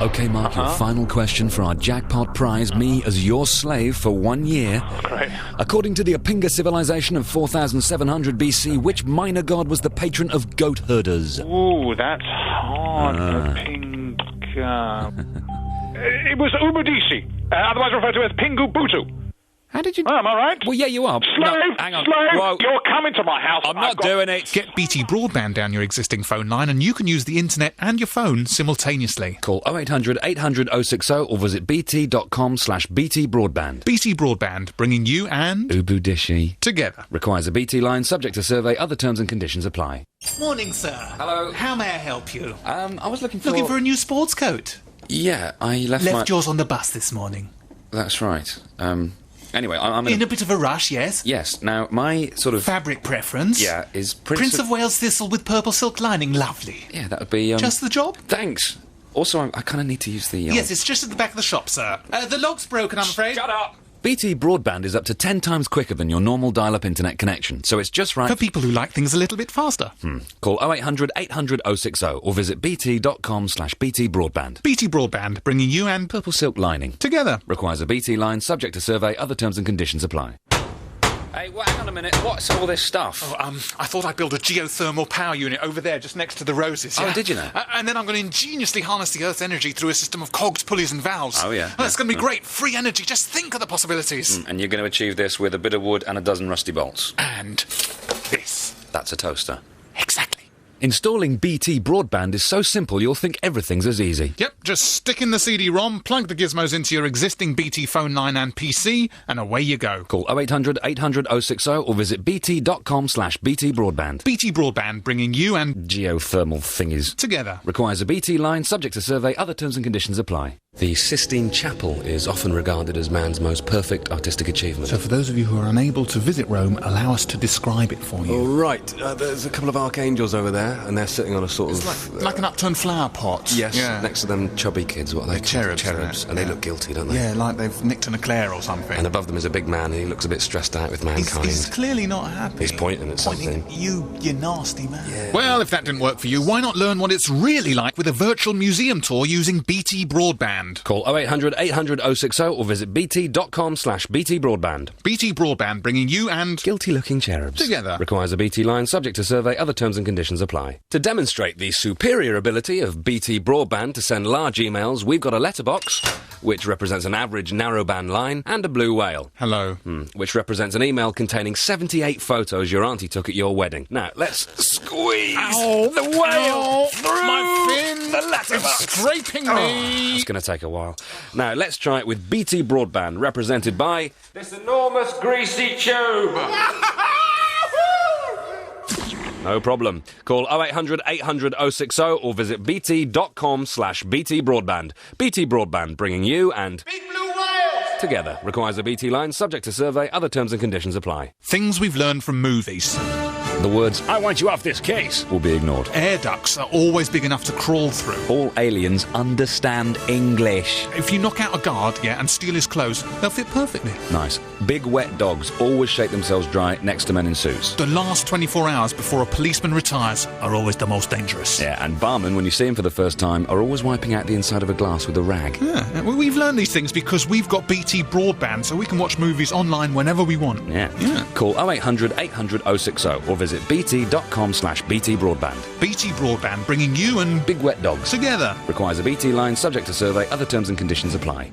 Okay, Mark, your final question for our jackpot prize, me as your slave for 1 year. Great. According to the Apinga civilization of 4700 BC, which minor god was the patron of goat herders? Ooh, that's hard. Apinga. It was Ubudisi, otherwise referred to as Pingu Butu. How did you... Am I right? Well, yeah, you are. Slave! No, hang on. Slave! Whoa. You're coming to my house. I'm not doing it. Get BT Broadband down your existing phone line and you can use the internet and your phone simultaneously. Call 0800 800 060 or visit bt.com/BT Broadband. BT Broadband, bringing you and... Ubudishi. together. Requires a BT line, subject to survey. Other terms and conditions apply. Morning, sir. Hello. How may I help you? I was looking for... Looking for a new sports coat? Yeah, I left yours on the bus this morning. That's right. Anyway, I'm in a bit of a rush, yes? Yes. Now, my sort of... Fabric preference? Yeah, is Prince of Wales thistle with purple silk lining. Lovely. Yeah, that would be... Just the job? Thanks. Also, I kind of need to use the... Yes, it's just at the back of the shop, sir. The log's broken, I'm afraid. Shut up! BT Broadband is up to 10 times quicker than your normal dial-up internet connection, so it's just right... for people who like things a little bit faster. Call 0800 800 060 or visit bt.com/BT Broadband. BT Broadband, bringing you and... Purple silk lining. together. Requires a BT line, subject to survey. Other terms and conditions apply. Hey, hang on a minute. What's all this stuff? I thought I'd build a geothermal power unit over there just next to the roses. Oh, Yeah? did you know? And then I'm going to ingeniously harness the Earth's energy through a system of cogs, pulleys and valves. Oh, yeah. Well, it's going to be great. Free energy. Just think of the possibilities. And you're going to achieve this with a bit of wood and a dozen rusty bolts. And this. That's a toaster. Exactly. Installing BT Broadband is so simple you'll think everything's as easy. Yep, just stick in the CD-ROM, plug the gizmos into your existing BT phone line and PC, and away you go. Call 0800 800 060 or visit bt.com/BT Broadband. BT Broadband, bringing you and... Geothermal thingies. together. Requires a BT line, subject to survey. Other terms and conditions apply. The Sistine Chapel is often regarded as man's most perfect artistic achievement. So for those of you who are unable to visit Rome, allow us to describe it for you. Oh, right. There's a couple of archangels over there, and they're sitting on a sort of... Like an upturned flower pot. Yes, Yeah. next to them chubby kids. What are they? Cherubs, Cherubs. yeah. And they Yeah. look guilty, don't they? Yeah, like they've nicked an eclair or something. And above them is a big man, and he looks a bit stressed out with mankind. He's clearly not happy. He's pointing at something. At you nasty man. Yeah. Well, if that didn't work for you, why not learn what it's really like with a virtual museum tour using BT Broadband? Call 0800 800 060 or visit bt.com/BT Broadband. BT Broadband, bringing you and... Guilty-looking cherubs. together. Requires a BT line, subject to survey. Other terms and conditions apply. To demonstrate the superior ability of BT Broadband to send large emails, we've got a letterbox, which represents an average narrowband line, and a blue whale, Hello. which represents an email containing 78 photos your auntie took at your wedding. Now, let's squeeze the whale through my fin! the letterbox. It's scraping me! It's going to take a while. Now, let's try it with BT Broadband, represented by this enormous greasy tube. No problem. Call 0800 800 060 or visit bt.com/BT Broadband. BT Broadband, bringing you and... Big blue whales! together. Requires a BT line, subject to survey. Other terms and conditions apply. Things we've learned from movies. The words, "I want you off this case," will be ignored. Air ducts are always big enough to crawl through. All aliens understand English. If you knock out a guard, and steal his clothes, they'll fit perfectly. Nice. Big wet dogs always shake themselves dry next to men in suits. The last 24 hours before a policeman retires are always the most dangerous. Yeah, and barmen, when you see him for the first time, are always wiping out the inside of a glass with a rag. Yeah, well, we've learned these things because we've got BT Broadband, so we can watch movies online whenever we want. Yeah. Yeah. Call 0800 800 060 or visit bt.com/BT Broadband. BT Broadband, bringing you and Big wet dogs. together. Requires a BT line, subject to survey. Other terms and conditions apply.